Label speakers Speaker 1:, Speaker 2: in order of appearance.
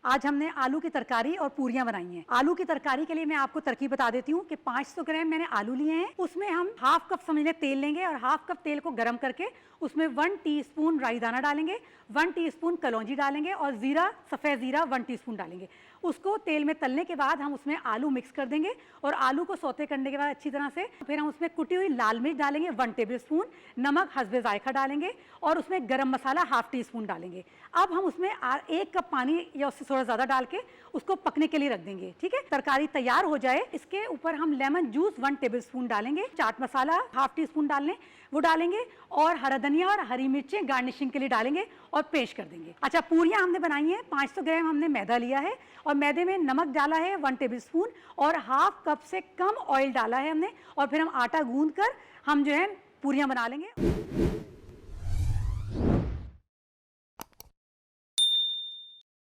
Speaker 1: आज हमने आलू की तरकारी और पूरियां बनाई हैं। आलू की तरकारी के लिए मैं आपको तरकीब बता देती हूँ कि 500 ग्राम मैंने आलू लिए हैं। उसमें हम हाफ कप समझ लें तेल लेंगे और हाफ कप तेल को गर्म करके उसमें 1 टीस्पून राई दाना डालेंगे, 1 टीस्पून कलौंजी डालेंगे और जीरा, सफ़ेद जीरा 1 टीस्पून डालेंगे। उसको तेल में तलने के बाद हम उसमें आलू मिक्स कर देंगे और आलू को सौते करने के बाद अच्छी तरह से फिर हम उसमें कुटी हुई लाल मिर्च डालेंगे 1 टेबल स्पून, नमक हस्बे जायका डालेंगे और उसमें गरम मसाला हाफ टी स्पून डालेंगे। अब हम उसमें 1 कप पानी या उससे थोड़ा ज़्यादा डाल के उसको पकने के लिए रख देंगे। ठीक है, तरकारी तैयार हो जाए इसके ऊपर हम लेमन जूस 1 टेबल स्पून डालेंगे, chaat masala half tea spoon डालने वो डालेंगे और हरा धनिया और हरी मिर्चें गार्निशिंग के लिए डालेंगे और पेश कर देंगे। अच्छा, पूरियां हमने बनाई हैं। 500 ग्राम हमने मैदा लिया है और मैदे में नमक डाला है 1 टेबल स्पून और हाफ कप से कम ऑयल डाला है हमने और फिर हम आटा गूंद कर हम जो है पूरियां बना लेंगे।